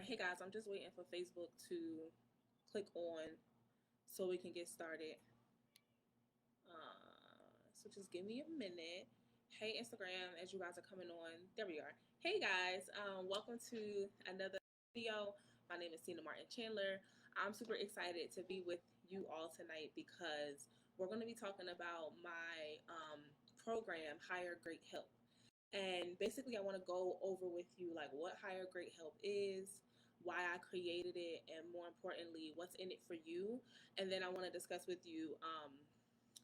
Hey guys, I'm just waiting for Facebook to click on so we can get started. So just give me a minute. Hey Instagram, as you guys are coming on, there we are. Hey guys, welcome to another video. My name is Tina Martin Chandler. I'm super excited to be with you all tonight because we're going to be talking about my program, Hire Great Help. And basically, I want to go over with you like what Hire Great Help is, why I created it, and more importantly, what's in it for you. And then I want to discuss with you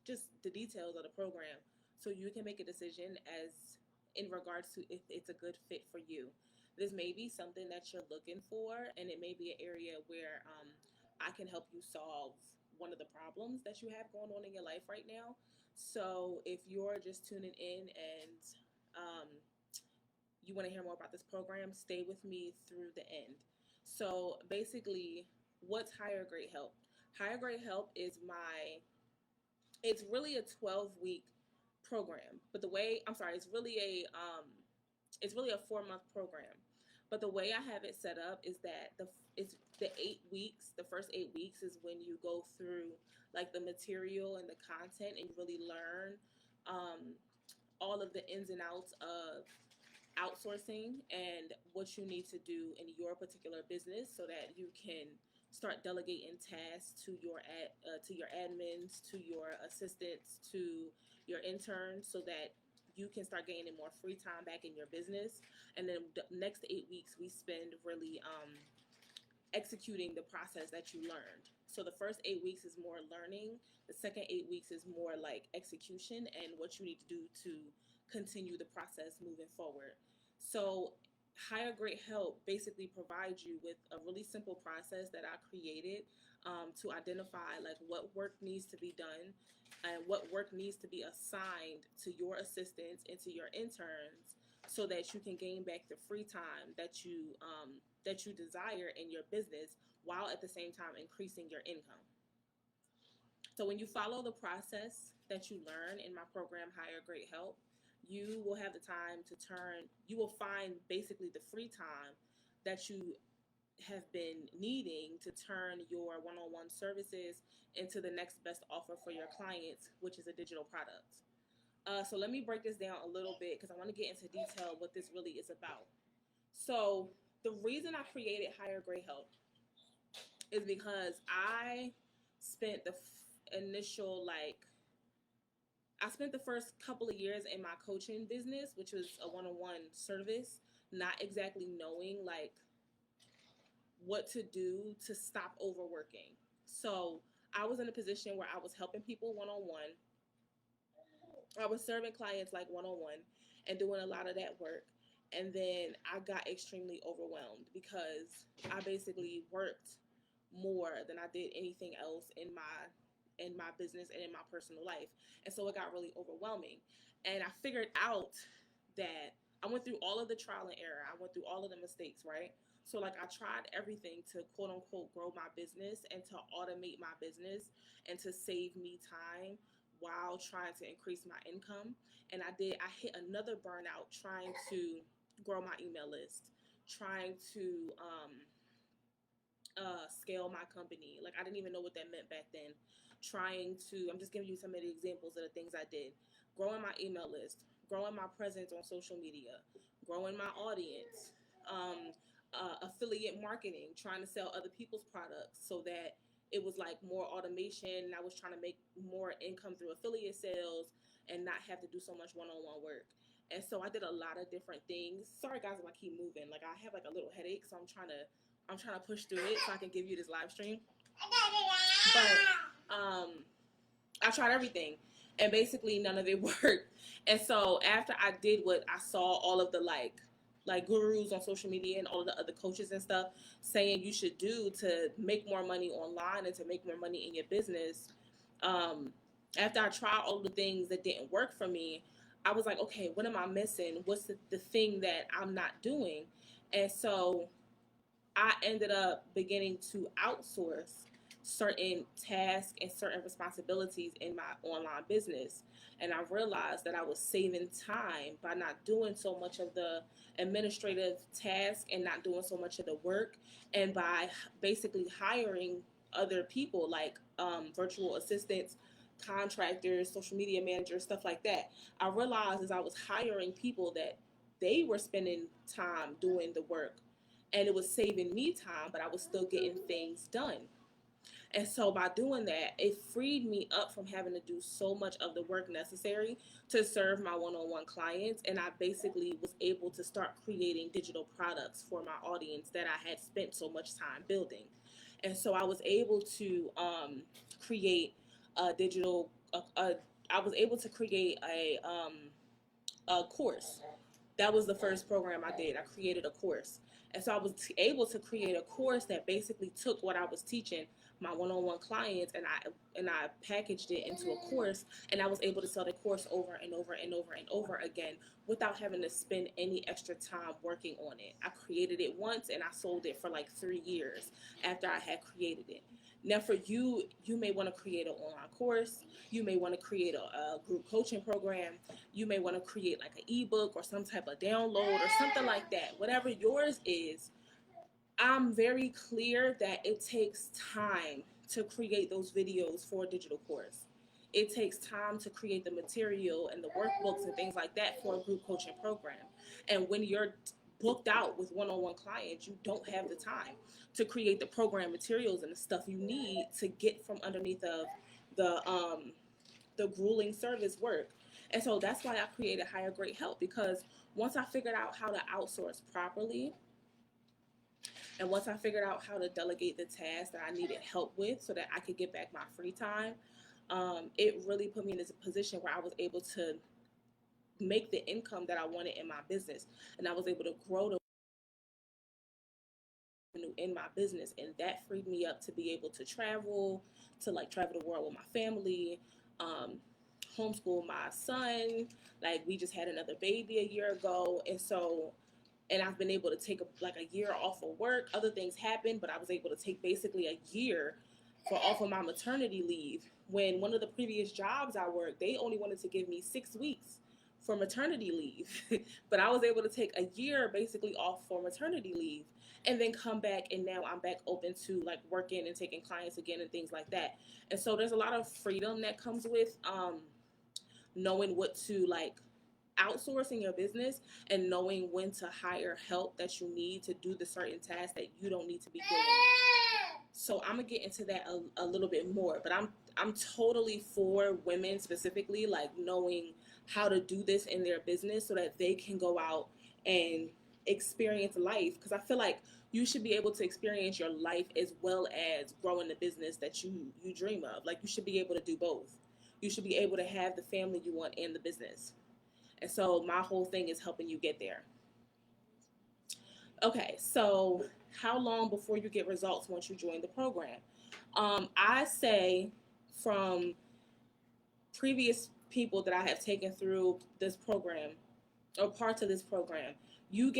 just the details of the program so you can make a decision as in regards to if it's a good fit for you. This may be something that you're looking for, and it may be an area where I can help you solve one of the problems that you have going on in your life right now. So if you're just tuning in and um, you want to hear more about this program, stay with me through the end. So basically, what's Hire Great Help? Hire Great Help is it's really a 12-week program, but it's really a 4-month program. But the way I have it set up is that it's the 8 weeks. The first 8 weeks is when you go through like the material and the content, and you really learn um, all of the ins and outs of outsourcing and what you need to do in your particular business so that you can start delegating tasks to your admins, to your assistants, to your interns, so that you can start gaining more free time back in your business. And then the next 8 weeks we spend really executing the process that you learned. So the first 8 weeks is more learning. The second 8 weeks is more like execution and what you need to do to continue the process moving forward. So Hire Great Help basically provides you with a really simple process that I created to identify like what work needs to be done and what work needs to be assigned to your assistants and to your interns so that you can gain back the free time that you desire in your business while at the same time increasing your income. So when you follow the process that you learn in my program, Hire Great Help, you will have the time to you will find basically the free time that you have been needing to turn your one-on-one services into the next best offer for your clients, which is a digital product. So let me break this down a little bit because I want to get into detail what this really is about. So the reason I created Hire Great Help is because I spent the initial I spent the first couple of years in my coaching business, which was a one-on-one service, not exactly knowing like what to do to stop overworking. So I was in a position where I was helping people one-on-one. I was serving clients like one-on-one and doing a lot of that work. And then I got extremely overwhelmed because I basically worked more than I did anything else in my business and in my personal life. And so it got really overwhelming. And I figured out that I went through all of the trial and error. I went through all of the mistakes, right? So like I tried everything to quote unquote grow my business and to automate my business and to save me time while trying to increase my income. And I hit another burnout trying to grow my email list, trying to scale my company. Like I didn't even know what that meant back then. I'm just giving you some of the examples of the things I did. Growing my email list, growing my presence on social media, growing my audience, affiliate marketing, trying to sell other people's products so that it was like more automation. I was trying to make more income through affiliate sales and not have to do so much one-on-one work. And so I did a lot of different things. Sorry guys if I keep moving. Like I have like a little headache, so I'm trying to push through it so I can give you this live stream. But I tried everything and basically none of it worked. And so after I did what I saw all of the like gurus on social media and all of the other coaches and stuff saying you should do to make more money online and to make more money in your business, after I tried all the things that didn't work for me, I was like, okay, what am I missing? What's the thing that I'm not doing? And so I ended up beginning to outsource certain tasks and certain responsibilities in my online business. and I realized that I was saving time by not doing so much of the administrative task and not doing so much of the work, and by basically hiring other people like virtual assistants, contractors, social media managers, stuff like that. I realized as I was hiring people that they were spending time doing the work, and it was saving me time, but I was still getting things done. And so by doing that, it freed me up from having to do so much of the work necessary to serve my one-on-one clients. And I basically was able to start creating digital products for my audience that I had spent so much time building. And so I was able to create a digital, I was able to create a course. That was the first program I did. I created a course. And so I was able to create a course that basically took what I was teaching my one-on-one clients, and I packaged it into a course, and I was able to sell the course over and over and over and over again without having to spend any extra time working on it. I created it once and I sold it for like 3 years after I had created it. Now for you, you may want to create an online course, you may want to create a group coaching program, you may want to create like an ebook or some type of download or something like that. Whatever yours is, I'm very clear that it takes time to create those videos for a digital course. It takes time to create the material and the workbooks and things like that for a group coaching program. And when you're booked out with one-on-one clients, you don't have the time to create the program materials and the stuff you need to get from underneath of the grueling service work. And so that's why I created Hire Great Help, because once I figured out how to outsource properly, and once I figured out how to delegate the tasks that I needed help with so that I could get back my free time, it really put me in this position where I was able to make the income that I wanted in my business. And I was able to grow the revenue in my business. And that freed me up to be able to travel, to like travel the world with my family, homeschool my son. Like we just had another baby a year ago. And I've been able to take like a year off of work. Other things happened, but I was able to take basically a year for off of my maternity leave. When one of the previous jobs I worked, they only wanted to give me 6 weeks for maternity leave. But I was able to take a year basically off for maternity leave and then come back, and now I'm back open to like working and taking clients again and things like that. And so there's a lot of freedom that comes with knowing what to like outsourcing your business and knowing when to hire help that you need to do the certain tasks that you don't need to be doing. So I'm gonna get into that a little bit more, but I'm totally for women specifically, like knowing how to do this in their business so that they can go out and experience life, because I feel like you should be able to experience your life as well as growing the business that you dream of. Like you should be able to do both. You should be able to have the family you want and the business. And so my whole thing is helping you get there. Okay, so how long before you get results once you join the program? I say from previous people that I have taken through this program or parts of this program, you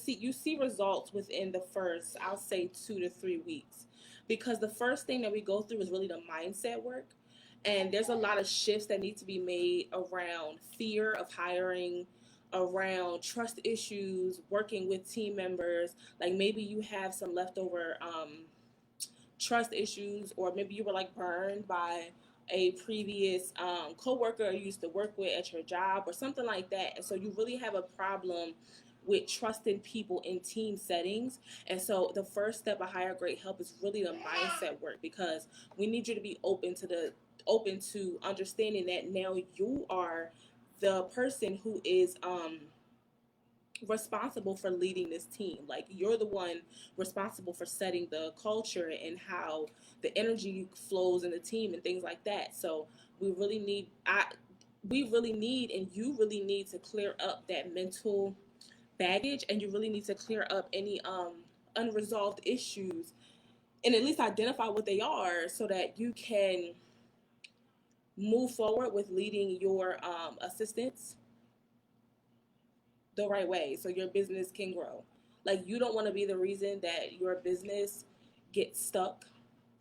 see results within the first, I'll say 2 to 3 weeks, because the first thing that we go through is really the mindset work. And there's a lot of shifts that need to be made around fear of hiring, around trust issues, working with team members. Like maybe you have some leftover trust issues, or maybe you were like burned by a previous coworker you used to work with at your job or something like that. And so you really have a problem with trusting people in team settings. And so the first step of Hire Great Help is really the mindset work, because we need you to be open to understanding that now you are the person who is responsible for leading this team. Like you're the one responsible for setting the culture and how the energy flows in the team and things like that. So we really need and you really need to clear up that mental baggage, and you really need to clear up any unresolved issues and at least identify what they are so that you can move forward with leading your assistants the right way so your business can grow. Like you don't want to be the reason that your business gets stuck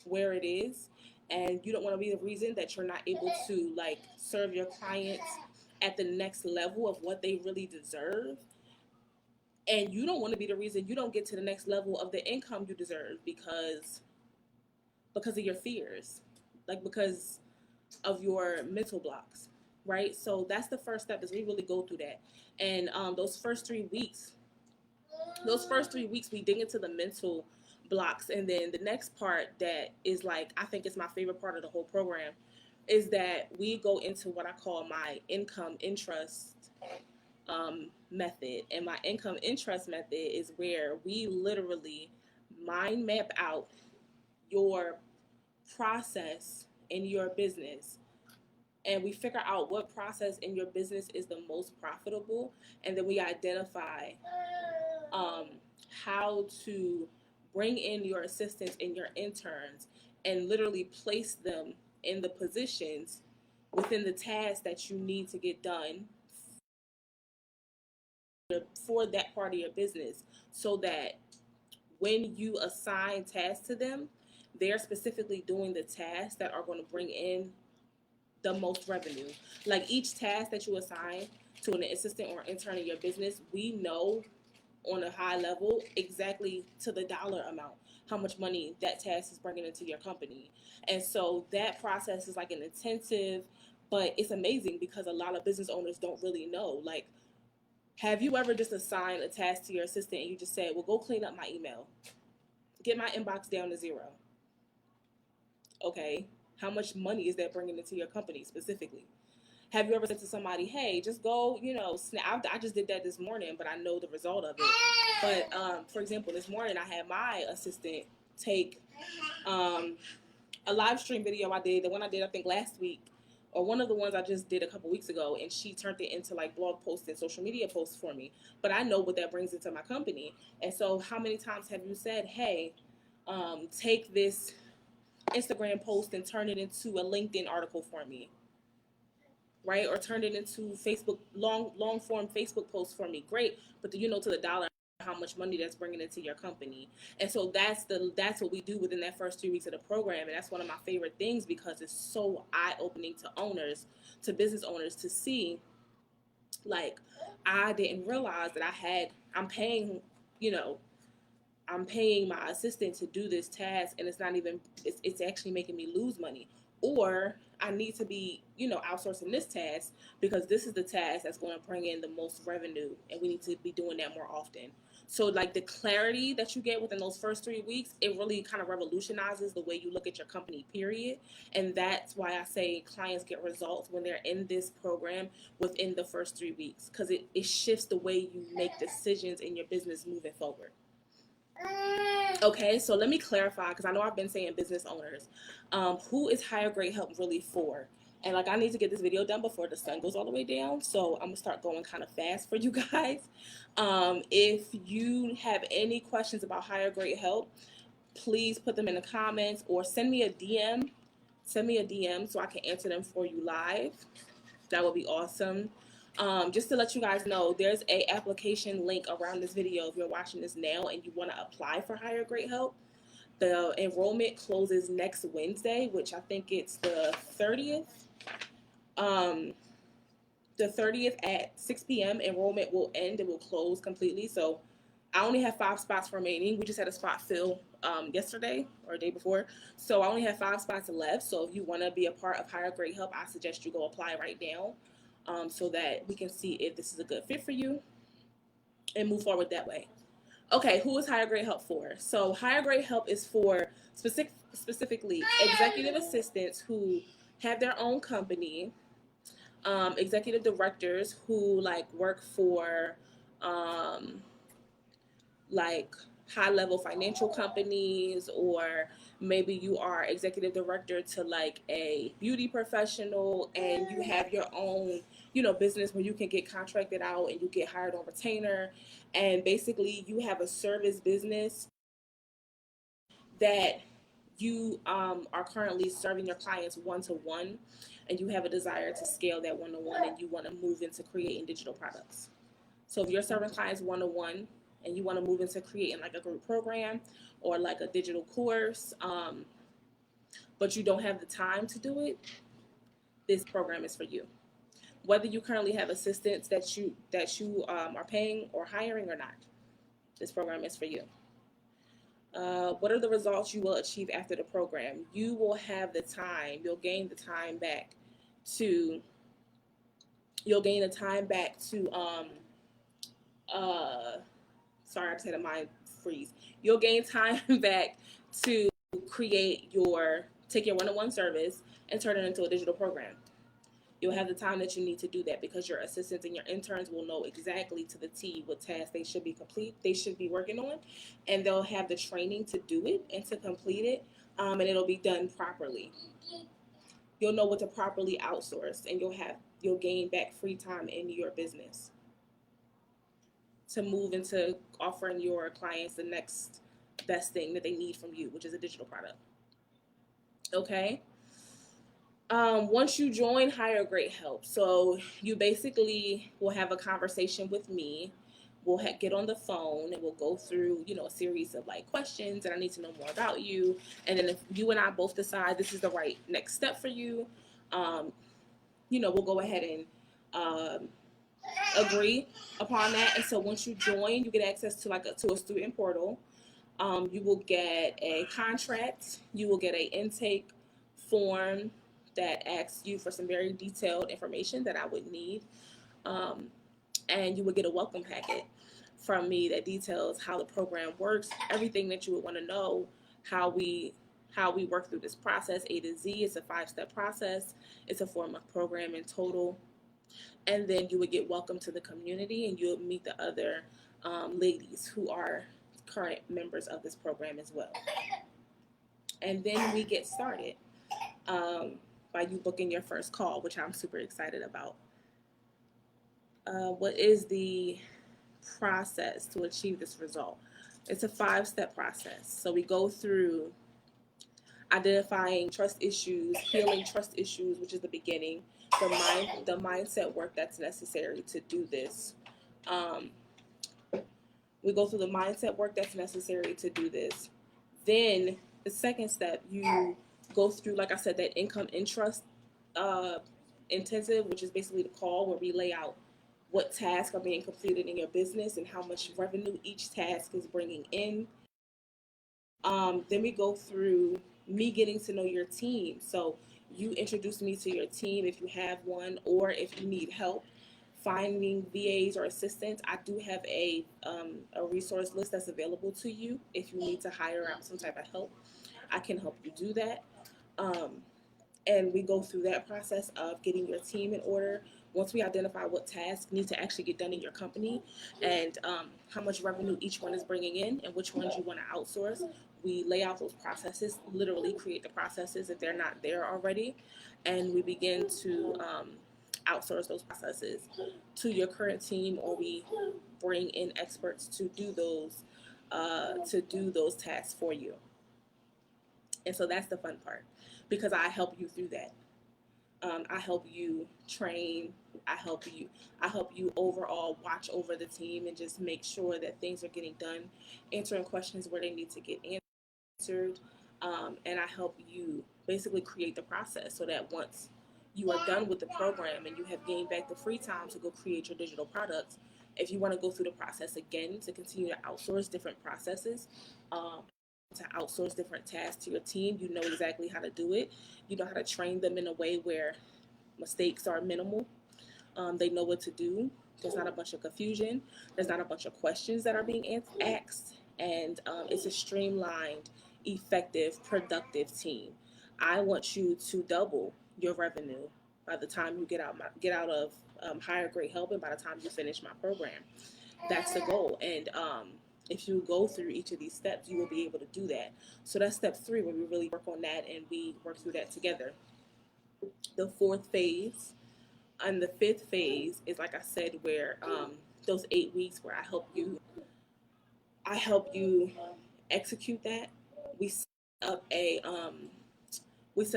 where it is and you don't want to be the reason that you're not able to like serve your clients at the next level of what they really deserve, and you don't want to be the reason you don't get to the next level of the income you deserve because of your fears, like because of your mental blocks, right? So that's the first step, is we really go through that. And those first 3 weeks we dig into the mental blocks. And then the next part that is like, I think it's my favorite part of the whole program, is that we go into what I call my income interest method. And my income interest method is where we literally mind map out your process in your business, and we figure out what process in your business is the most profitable, and then we identify um, how to bring in your assistants and your interns and literally place them in the positions within the tasks that you need to get done for that part of your business, so that when you assign tasks to them, they're specifically doing the tasks that are going to bring in the most revenue. Like each task that you assign to an assistant or intern in your business, we know on a high level exactly to the dollar amount how much money that task is bringing into your company. And so that process is like an intensive, but it's amazing because a lot of business owners don't really know. Like, have you ever just assigned a task to your assistant and you just said, well, go clean up my email, get my inbox down to 0? Okay, how much money is that bringing into your company specifically? Have you ever said to somebody, hey, just go, I just did that this morning, but I know the result of it. But for example, this morning I had my assistant take a live stream video I did, the one I did I think last week, or one of the ones I just did a couple weeks ago, and she turned it into like blog posts and social media posts for me. But I know what that brings into my company. And so how many times have you said, hey, take this Instagram post and turn it into a LinkedIn article for me, right? Or turn it into Facebook, long form Facebook post for me? Great. But do you know to the dollar how much money that's bringing into your company? And so that's what we do within that first 3 weeks of the program. And that's one of my favorite things, because it's so eye-opening to business owners, to see, like, I didn't realize that I'm paying, I'm paying my assistant to do this task, and it's actually making me lose money. Or I need to be, outsourcing this task because this is the task that's going to bring in the most revenue, and we need to be doing that more often. So like the clarity that you get within those first 3 weeks, it really kind of revolutionizes the way you look at your company, period. And that's why I say clients get results when they're in this program within the first 3 weeks, because it shifts the way you make decisions in your business moving forward. Okay, so let me clarify, because I know I've been saying business owners. Who is Higher Grade Help really for? And like, I need to get this video done before the sun goes all the way down, so I'm gonna start going kind of fast for you guys. If you have any questions about Higher Grade Help, please put them in the comments or send me a DM. Send me a DM so I can answer them for you live. That would be awesome. Just to let you guys know, there's a application link around this video if you're watching this now and you want to apply for Higher Grade Help. The enrollment closes next Wednesday, which I think it's the 30th. The 30th at 6 p.m. enrollment will end. It will close completely. So I only have 5 spots remaining. We just had a spot fill yesterday or the day before. So I only have 5 spots left. So if you want to be a part of Higher Grade Help, I suggest you go apply right now, so that we can see if this is a good fit for you and move forward that way. Okay, who is Higher Grade Help for? So Higher Grade Help is for specifically executive assistants who have their own company, executive directors who like work for like high-level financial companies, or maybe you are executive director to like a beauty professional and you have your own, business where you can get contracted out and you get hired on retainer, and basically you have a service business that you are currently serving your clients one-to-one, and you have a desire to scale that one-to-one, and you want to move into creating digital products. So if you're serving clients one-to-one and you want to move into creating like a group program or like a digital course, but you don't have the time to do it, this program is for you. Whether you currently have assistants that you are paying or hiring or not, this program is for you. What are the results you will achieve after the program? You will have the time. You'll gain the time back to. You'll gain the time back to. Uh, sorry, I just had a mind freeze. You'll gain time back to take your one-on-one service and turn it into a digital program. You'll have the time that you need to do that because your assistants and your interns will know exactly to the T what tasks they should be working on, and they'll have the training to do it and to complete it, and it'll be done properly. You'll know what to properly outsource, and you'll gain back free time in your business to move into offering your clients the next best thing that they need from you, which is a digital product. Okay. Once you join, hire great help. So you basically will have a conversation with me. We'll get on the phone and we'll go through, a series of like questions, and I need to know more about you. And then if you and I both decide this is the right next step for you, we'll go ahead and agree upon that. And so once you join, you get access to a student portal. You will get a contract. You will get an intake form that asks you for some very detailed information that I would need. And you would get a welcome packet from me that details how the program works, everything that you would want to know, how we work through this process, A to Z. It's a 5-step process. It's a 4-month program in total. And then you would get welcome to the community, and you'll meet the other ladies who are current members of this program as well. And then we get started by you booking your first call, which I'm super excited about. What is the process to achieve this result? It's a 5-step process. So we go through identifying trust issues, healing trust issues, which is the beginning, the mindset work that's necessary to do this. We go through the mindset work that's necessary to do this. Then the second step, you go through, like I said, that income interest intensive, which is basically the call where we lay out what tasks are being completed in your business and how much revenue each task is bringing in. Then we go through me getting to know your team. So you introduce me to your team if you have one, or if you need help finding VAs or assistants. I do have a resource list that's available to you. If you need to hire out some type of help, I can help you do that. And we go through that process of getting your team in order. Once we identify what tasks need to actually get done in your company and how much revenue each one is bringing in and which ones you want to outsource, we lay out those processes, literally create the processes if they're not there already, and we begin to outsource those processes to your current team, or we bring in experts to do those tasks for you. And so that's the fun part, because I help you through that. I help you train. I help you overall watch over the team and just make sure that things are getting done, answering questions where they need to get answered. And I help you basically create the process so that once you are done with the program and you have gained back the free time to go create your digital products, if you want to go through the process again to continue to outsource different processes, to outsource different tasks to your team, you know exactly how to do it. You know how to train them in a way where mistakes are minimal. They know what to do. There's not a bunch of confusion. There's not a bunch of questions that are being asked. And it's a streamlined, effective, productive team. I want you to double your revenue by the time you get out of hire great help, and by the time you finish my program. That's the goal. And if you go through each of these steps, you will be able to do that. So that's step 3, where we really work on that and we work through that together. The 4th phase and the 5th phase is, like I said, where those 8 weeks where I help you execute that. We set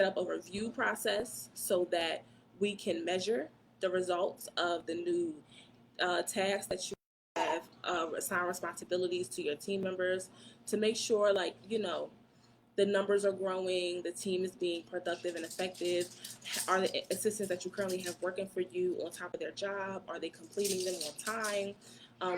up a review process so that we can measure the results of the new tasks that you have, assign responsibilities to your team members to make sure, the numbers are growing, the team is being productive and effective. Are the assistants that you currently have working for you on top of their job? Are they completing them on time?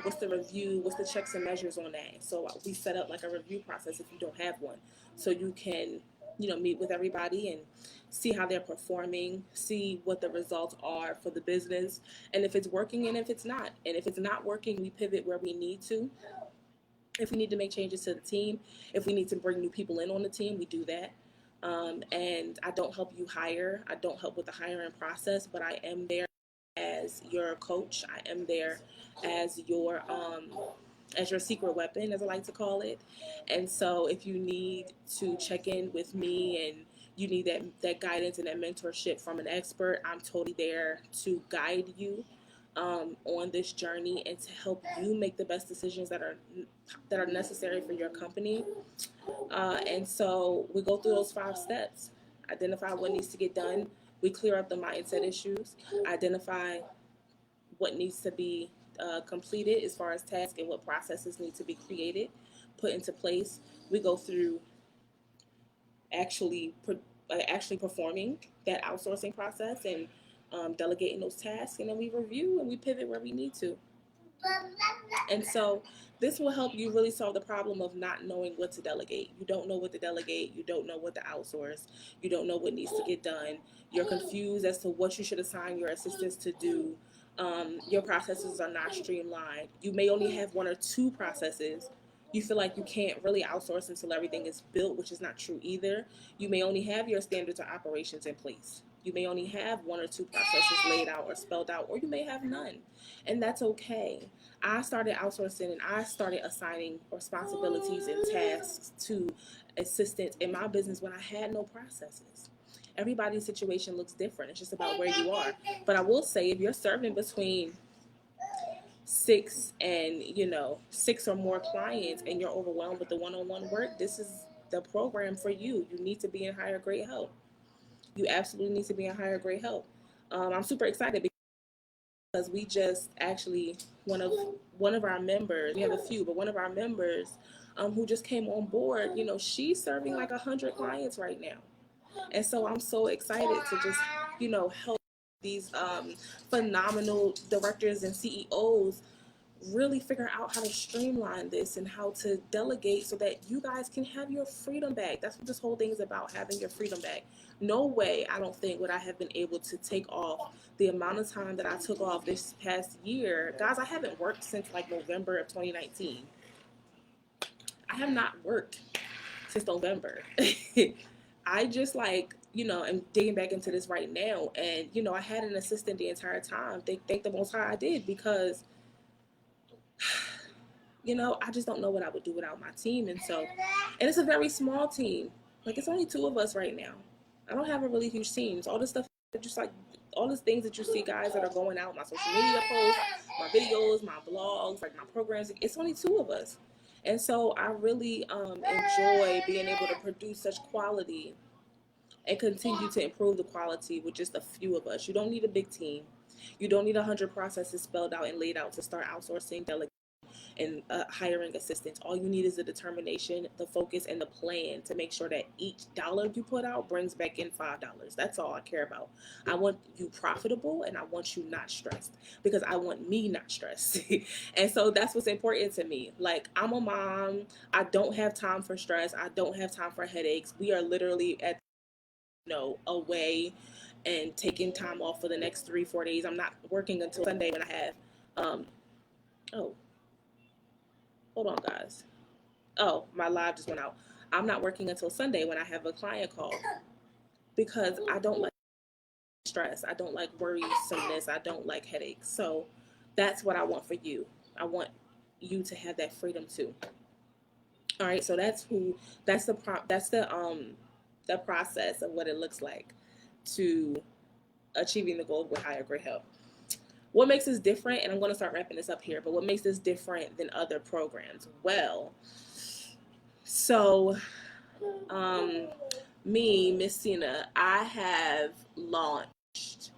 What's the review? What's the checks and measures on that? So we set up like a review process if you don't have one, so you can, meet with everybody and see how they're performing, see what the results are for the business, and if it's working and if it's not. And if it's not working, we pivot where we need to. If we need to make changes to the team, if we need to bring new people in on the team, we do that. And I don't help you hire. I don't help with the hiring process, but I am there as your coach. I am there as your secret weapon, as I like to call it. And so if you need to check in with me and you need that guidance and that mentorship from an expert, I'm totally there to guide you on this journey and to help you make the best decisions that are necessary for your company. And so we go through those 5 steps: identify what needs to get done, we clear up the mindset issues, identify what needs to be completed as far as tasks and what processes need to be created, put into place. We go through actually actually performing that outsourcing process and delegating those tasks, and then we review and we pivot where we need to. And so this will help you really solve the problem of not knowing what to delegate. You don't know what to delegate. You don't know what to outsource. You don't know what needs to get done. You're confused as to what you should assign your assistants to do. Your processes are not streamlined. You may only have 1 or 2 processes. You feel like you can't really outsource until everything is built, which is not true either. You may only have your standards or operations in place. You may only have 1 or 2 processes laid out or spelled out, or you may have none. And that's okay. I started outsourcing and I started assigning responsibilities and tasks to assistants in my business when I had no processes. Everybody's situation looks different. It's just about where you are. But I will say, if you're serving between 6 or more clients and you're overwhelmed with the one-on-one work, this is the program for you. You need to be in higher grade help. You absolutely need to be in higher grade help. I'm super excited because we just actually one of our members. We have a few, but one of our members who just came on board. She's serving like 100 clients right now, and so I'm so excited to just help these phenomenal directors and CEOs really figure out how to streamline this and how to delegate so that you guys can have your freedom back. That's what this whole thing is about, having your freedom back. No way, I don't think, would I have been able to take off the amount of time that I took off this past year. Guys, I haven't worked since like November of 2019. I have not worked since November. I just am digging back into this right now. And, I had an assistant the entire time. Thank the Most High I did, because I just don't know what I would do without my team. And it's a very small team. Like, it's only 2 of us right now. I don't have a really huge team. So all this stuff, just like all these things that you see, guys, that are going out, my social media posts, my videos, my blogs, like my programs, it's only 2 of us. And so I really enjoy being able to produce such quality and continue to improve the quality with just a few of us. You don't need a big team. You don't need 100 processes spelled out and laid out to start outsourcing, delegating, and hiring assistants. All you need is the determination, the focus, and the plan to make sure that each dollar you put out brings back in $5. That's all I care about. I want you profitable, and I want you not stressed, because I want me not stressed. And so that's what's important to me. Like, I'm a mom. I don't have time for stress. I don't have time for headaches. We are literally at away and taking time off for the next 3-4 days. I'm not working until Sunday when I have oh, hold on, guys. Oh, my live just went out. I'm not working until Sunday when I have a client call, because I don't like stress. I don't like worrisomeness. I don't like headaches. So that's what I want for you. I want you to have that freedom too. All right. So that's the process of what it looks like to achieving the goal with higher grade help. What makes this different, and I'm going to start wrapping this up here, but what makes this different than other programs? Well, so me, Miss Cena, I have launched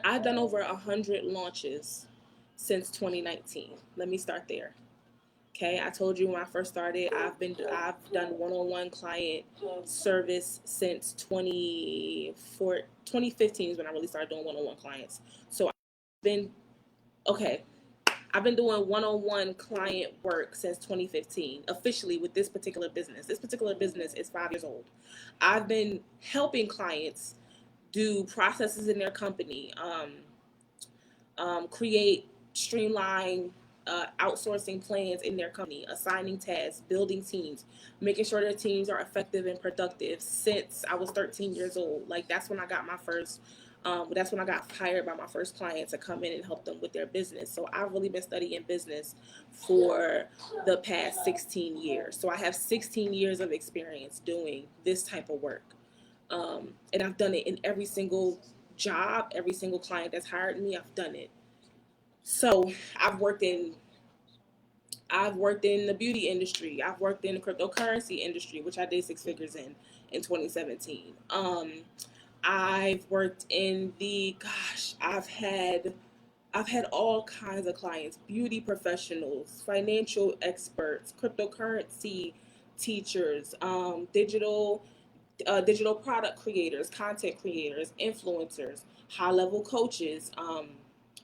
I've done over 100 launches since 2019. Let me start there. Okay, I told you when I first started, I've done one-on-one client service since 2015 is when I really started doing one-on-one clients. So I've been okay. I've been doing one-on-one client work since 2015, officially with this particular business. This particular business is 5 years old. I've been helping clients do processes in their company, create, streamline outsourcing plans in their company, assigning tasks, building teams, making sure their teams are effective and productive since I was 13 years old. Like that's when I got my first. That's when I got hired by my first client to come in and help them with their business. So I've really been studying business for the past 16 years. So I have 16 years of experience doing this type of work. And I've done it in every single job, every single client that's hired me, I've done it. So I've worked in I've worked in the beauty industry. I've worked in the cryptocurrency industry, which I did 6 figures in 2017. I've worked in I've had all kinds of clients, beauty professionals, financial experts, cryptocurrency teachers, digital product creators, content creators, influencers, high level coaches,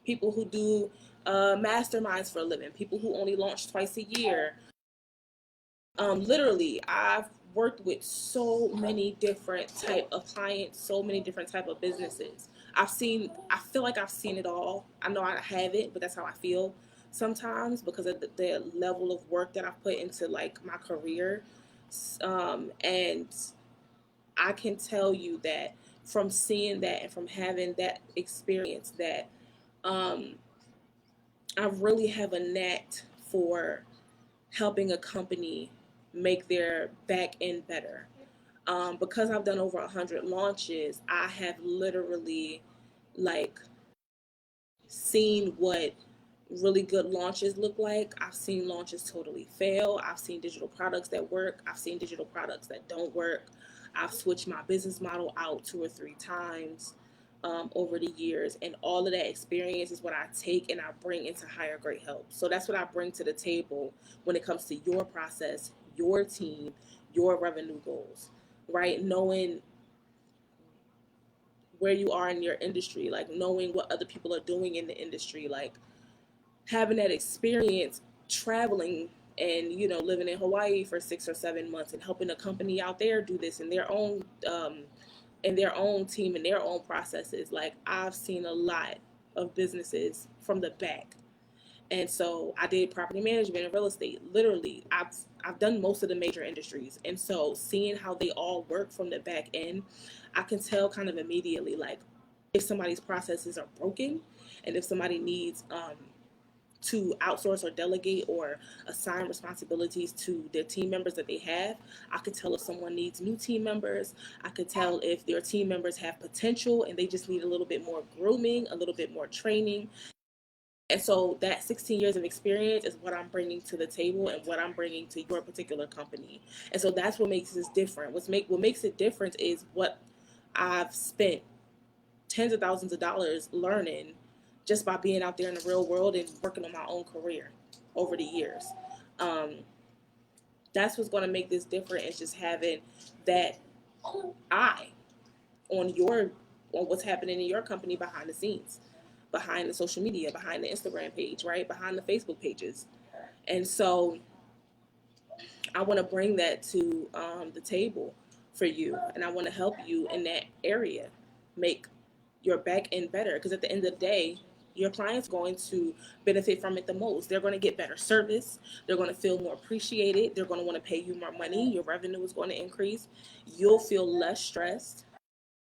people who do masterminds for a living, people who only launch twice a year. Literally, I've worked with so many different type of clients, so many different type of businesses. I feel like I've seen it all. I know I haven't, but that's how I feel sometimes because of the level of work that I've put into like my career. And I can tell you that from seeing that and from having that experience that um, I really have a knack for helping a company make their back end better. Because I've done over 100 launches, I have literally like seen what really good launches look like. I've seen launches totally fail. I've seen digital products that work. I've seen digital products that don't work. I've switched my business model out 2 or 3 times over the years. And all of that experience is what I take and I bring into Hire Great Help. So that's what I bring to the table when it comes to your process, your team, your revenue goals, right? Knowing where you are in your industry, like knowing what other people are doing in the industry, like having that experience traveling and living in Hawaii for 6 or 7 months and helping a company out there do this in their own team and their own processes. Like I've seen a lot of businesses from the back. And so I did property management and real estate. Literally, I've done most of the major industries. And so seeing how they all work from the back end, I can tell kind of immediately like if somebody's processes are broken and if somebody needs to outsource or delegate or assign responsibilities to their team members that they have. I could tell if someone needs new team members. I could tell if their team members have potential and they just need a little bit more grooming, a little bit more training. And so that 16 years of experience is what I'm bringing to the table and what I'm bringing to your particular company. And so that's what makes this different. What makes it different is what I've spent tens of thousands of dollars learning just by being out there in the real world and working on my own career over the years. Um, that's what's going to make this different is just having that eye on what's happening in your company behind the scenes, behind the social media, behind the Instagram page, right? Behind the Facebook pages. And so I want to bring that to the table for you. And I want to help you in that area, make your back end better. Because at the end of the day, your client's going to benefit from it the most. They're going to get better service. They're going to feel more appreciated. They're going to want to pay you more money. Your revenue is going to increase. You'll feel less stressed,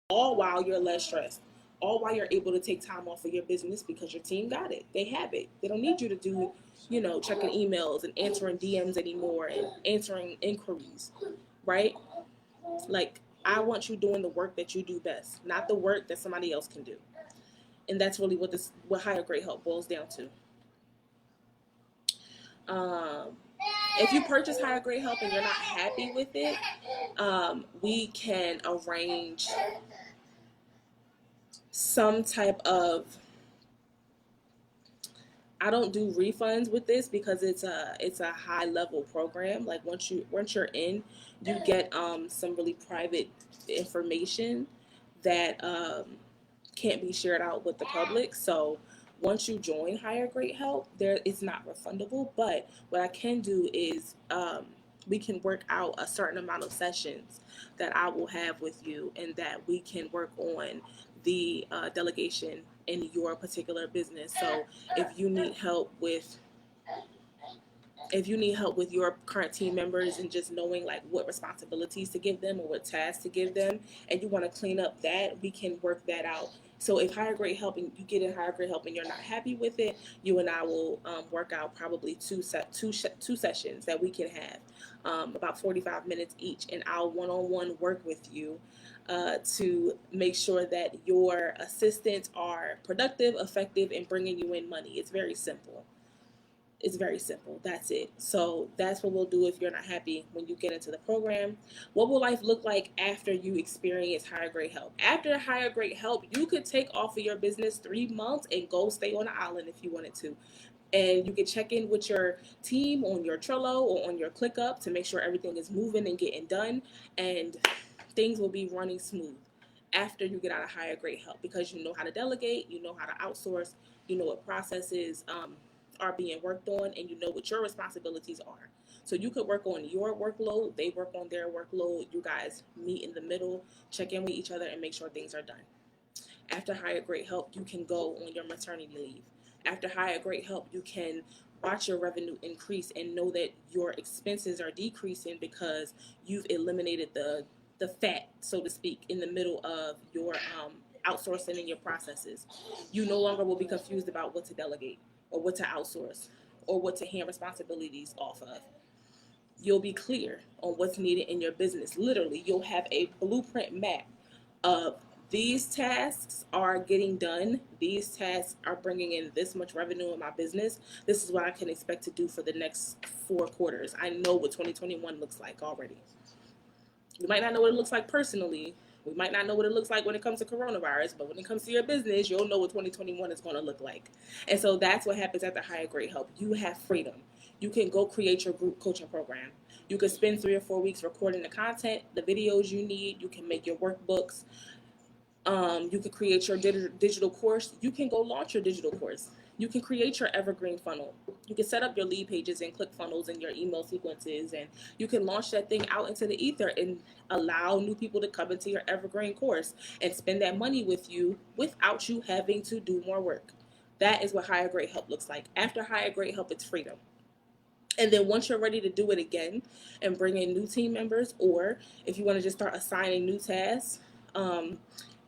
all while you're less stressed. All while you're able to take time off of your business because your team got it. They have it. They don't need you to do, checking emails and answering DMs anymore and answering inquiries, right? Like, I want you doing the work that you do best, not the work that somebody else can do. And that's really what Hire Great Help boils down to. If you purchase Hire Great Help and you're not happy with it, we can arrange some type of I don't do refunds with this because it's a high level program. Like once you're in, you get some really private information that can't be shared out with the public. So once you join Higher Grade Help, there it's not refundable. But what I can do is we can work out a certain amount of sessions that I will have with you, and that we can work on the delegation in your particular business. So if you need help with your current team members and just knowing like what responsibilities to give them or what tasks to give them, and you want to clean up that, we can work that out. So if Higher Grade Help and you get in Higher Grade Help and you're not happy with it, you and I will work out probably two sessions that we can have, about 45 minutes each, and I'll one-on-one work with you to make sure that your assistants are productive, effective, and bringing you in money. It's very simple. It's very simple. That's it. So that's what we'll do if you're not happy when you get into the program. What will life look like after you experience Higher Grade Help? After Higher Grade Help, you could take off of your business 3 months and go stay on the island if you wanted to. And you can check in with your team on your Trello or on your ClickUp to make sure everything is moving and getting done. And things will be running smooth after you get out of Higher Grade Help, because you know how to delegate, you know how to outsource, you know what processes are being worked on, and you know what your responsibilities are. So you could work on your workload, they work on their workload, you guys meet in the middle, check in with each other, and make sure things are done. After Higher Grade Help, you can go on your maternity leave. After Higher Grade Help, you can watch your revenue increase and know that your expenses are decreasing because you've eliminated the fat, so to speak, in the middle of your outsourcing and your processes. You no longer will be confused about what to delegate or what to outsource or what to hand responsibilities off of. You'll be clear on what's needed in your business. Literally, you'll have a blueprint map of these tasks are getting done. These tasks are bringing in this much revenue in my business. This is what I can expect to do for the next 4 quarters. I know what 2021 looks like already. You might not know what it looks like personally. We might not know what it looks like when it comes to coronavirus, but when it comes to your business, you'll know what 2021 is going to look like. And so that's what happens at the Higher Grade Help. You have freedom. You can go create your group coaching program. You can spend 3 or 4 weeks recording the content, the videos you need. You can make your workbooks. You can create your digital course. You can go launch your digital course. You can create your evergreen funnel. You can set up your lead pages and ClickFunnels and your email sequences, and you can launch that thing out into the ether and allow new people to come into your evergreen course and spend that money with you without you having to do more work. That is what Higher Grade Help looks like. After Higher Grade Help, it's freedom. And then once you're ready to do it again and bring in new team members, or if you want to just start assigning new tasks,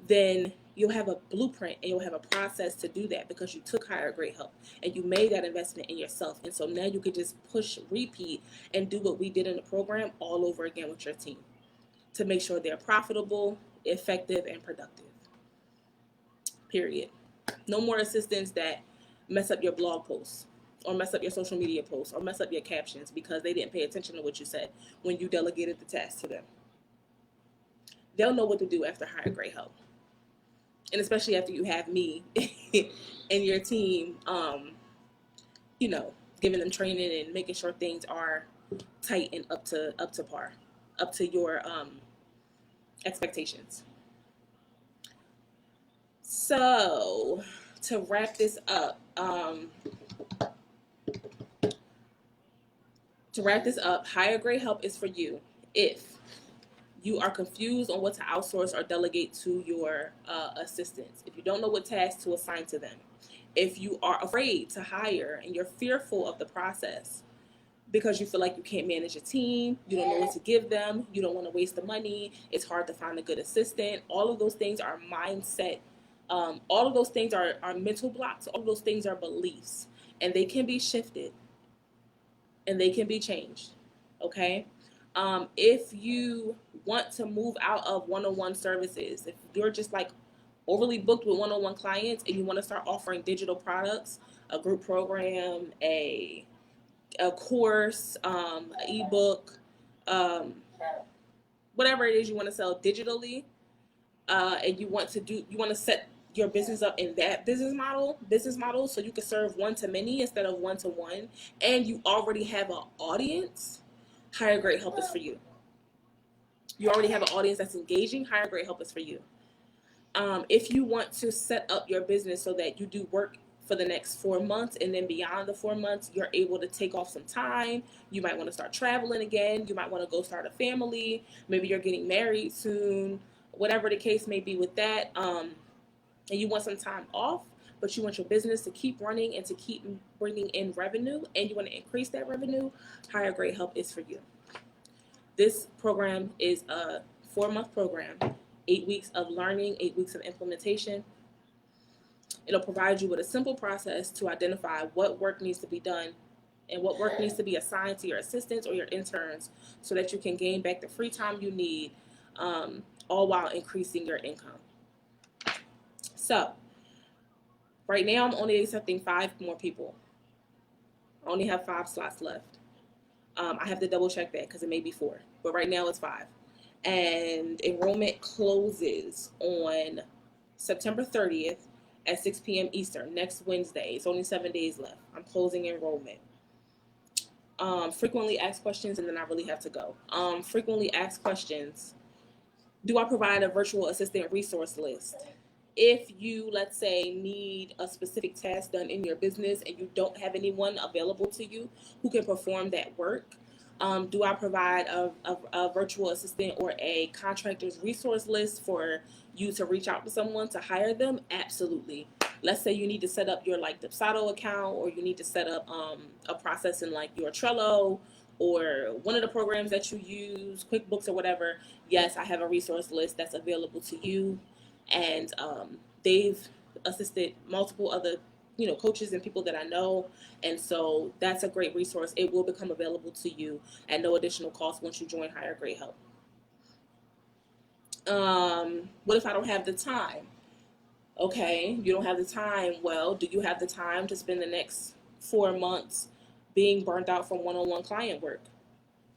then you'll have a blueprint and you'll have a process to do that because you took Higher Grade Help and you made that investment in yourself. And so now you can just push repeat and do what we did in the program all over again with your team to make sure they're profitable, effective, and productive. Period. No more assistants that mess up your blog posts or mess up your social media posts or mess up your captions because they didn't pay attention to what you said when you delegated the task to them. They'll know what to do after Higher Grade Help. And especially after you have me and your team, giving them training and making sure things are tight and up to par, up to your expectations. So to wrap this up, Higher Grade Help is for you if you are confused on what to outsource or delegate to your assistants, if you don't know what tasks to assign to them, if you are afraid to hire and you're fearful of the process because you feel like you can't manage a team, you don't know what to give them, you don't want to waste the money, it's hard to find a good assistant. All of those things are mindset. All of those things are mental blocks. All of those things are beliefs, and they can be shifted and they can be changed. Okay. If you want to move out of one-on-one services, if you're just like overly booked with one-on-one clients and you want to start offering digital products, a group program, a course, an ebook, whatever it is you want to sell digitally, and you want to set your business up in that business model so you can serve one to many instead of one to one, and you already have an audience, Hire Great Help is for you. You already have an audience that's engaging, Hire Great Help is for you. If you want to set up your business so that you do work for the next 4 months, and then beyond the 4 months, you're able to take off some time. You might want to start traveling again. You might want to go start a family. Maybe you're getting married soon, whatever the case may be with that. And you want some time off, but you want your business to keep running and to keep bringing in revenue, and you want to increase that revenue, Hire Great Help is for you. This program is a 4-month program, 8 weeks of learning, 8 weeks of implementation. It'll provide you with a simple process to identify what work needs to be done and what work needs to be assigned to your assistants or your interns so that you can gain back the free time you need, all while increasing your income. So, right now I'm only accepting 5 more people. I only have 5 slots left. I have to double check that because it may be 4, but right now it's 5. And enrollment closes on September 30th at 6 p.m. Eastern, next Wednesday. It's only 7 days left. I'm closing enrollment. Frequently asked questions, and then I really have to go. Frequently asked questions. Do I provide a virtual assistant resource list? If you, let's say, need a specific task done in your business and you don't have anyone available to you who can perform that work, do I provide a virtual assistant or a contractor's resource list for you to reach out to someone to hire them? Absolutely. Let's say you need to set up your Dipsado account, or you need to set up a process in your Trello or one of the programs that you use, QuickBooks or whatever. Yes, I have a resource list that's available to you. And they've assisted multiple other, coaches and people that I know. And so that's a great resource. It will become available to you at no additional cost once you join Hire Great Help. What if I don't have the time? Okay, you don't have the time. Well, do you have the time to spend the next 4 months being burnt out from one-on-one client work,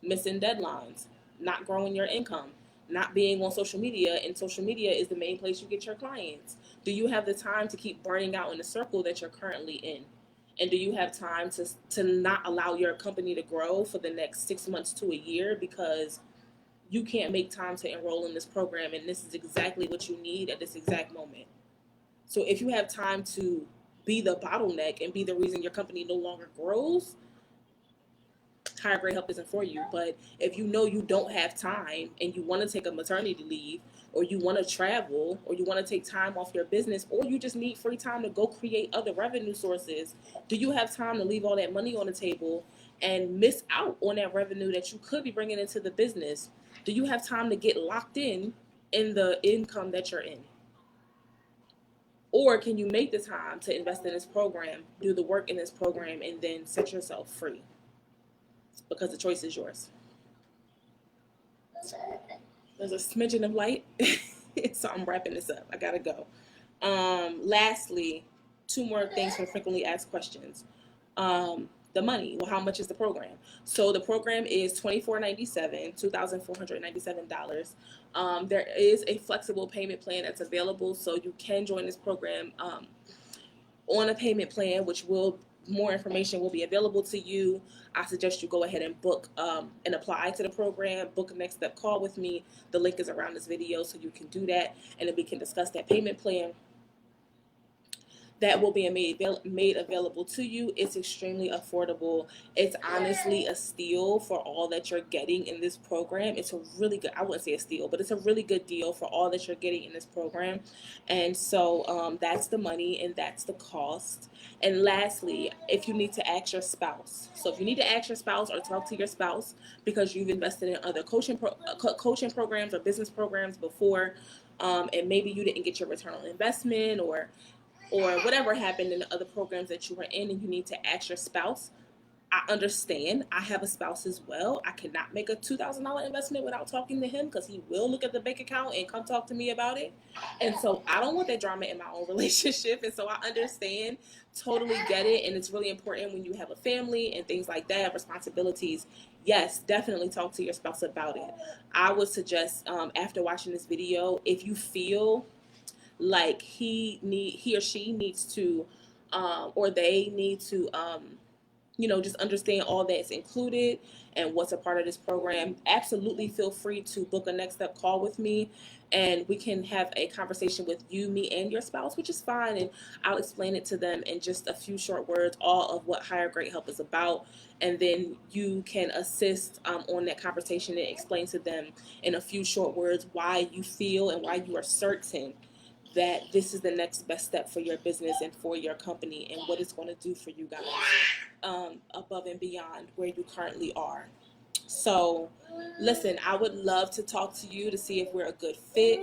missing deadlines, not growing your income, not being on social media, and social media is the main place you get your clients? Do you have the time to keep burning out in the circle that you're currently in? And do you have time to not allow your company to grow for the next 6 months to a year because you can't make time to enroll in this program, and this is exactly what you need at this exact moment? So if you have time to be the bottleneck and be the reason your company no longer grows, Hire Great Help isn't for you. But if you know you don't have time and you want to take a maternity leave, or you want to travel, or you want to take time off your business, or you just need free time to go create other revenue sources, do you have time to leave all that money on the table and miss out on that revenue that you could be bringing into the business? Do you have time to get locked in the income that you're in? Or can you make the time to invest in this program, do the work in this program, and then set yourself free? Because the choice is yours. There's a smidgen of light, so I'm wrapping this up. I gotta go. Lastly, 2 more things from frequently asked questions. The money. Well, how much is the program? So the program is $2,497, $2,497. There is a flexible payment plan that's available, so you can join this program on a payment plan, which more information will be available to you. I suggest you go ahead and book and apply to the program, book a next step call with me. The link is around this video, so you can do that, and then we can discuss that payment plan. That will be made available to you. It's extremely affordable. It's honestly a steal for all that you're getting in this program. It's a really good, I wouldn't say a steal, but it's a really good deal for all that you're getting in this program. And so that's the money, and that's the cost. And lastly, if you need to ask your spouse. So if you need to ask your spouse or talk to your spouse because you've invested in other coaching programs or business programs before, and maybe you didn't get your return on investment, or whatever happened in the other programs that you were in, and you need to ask your spouse, I understand. I have a spouse as well. I cannot make a $2,000 investment without talking to him, because he will look at the bank account and come talk to me about it. And so I don't want that drama in my own relationship. And so I understand, totally get it. And it's really important when you have a family and things like that, responsibilities. Yes, definitely talk to your spouse about it. I would suggest after watching this video, if you feel like he or she needs to, or they need to, just understand all that's included and what's a part of this program, absolutely feel free to book a next step call with me, and we can have a conversation with you, me, and your spouse, which is fine. And I'll explain it to them in just a few short words, all of what Hire Great Help is about. And then you can assist on that conversation and explain to them in a few short words why you feel and why you are certain that this is the next best step for your business and for your company, and what it's going to do for you guys, above and beyond where you currently are. So, listen, I would love to talk to you to see if we're a good fit.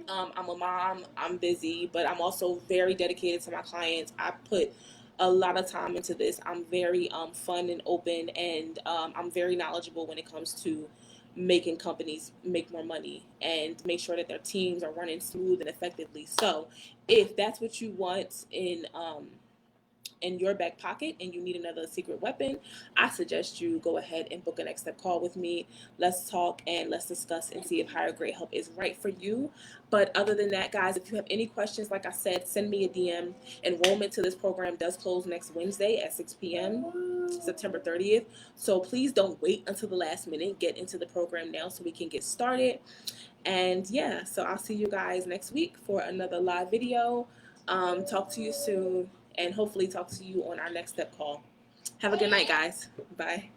I'm a mom, I'm busy, but I'm also very dedicated to my clients. I put a lot of time into this. I'm very fun and open, and I'm very knowledgeable when it comes to making companies make more money and make sure that their teams are running smooth and effectively. So if that's what you want in your back pocket and you need another secret weapon, I suggest you go ahead and book a next step call with me. Let's talk and let's discuss and see if Hire Great Help is right for you. But other than that, guys, if you have any questions, like I said, send me a DM. Enrollment to this program does close next Wednesday at 6 p.m., September 30th. So please don't wait until the last minute. Get into the program now so we can get started. And yeah, so I'll see you guys next week for another live video. Talk to you soon, and hopefully talk to you on our next step call. Have a good night, guys. Bye.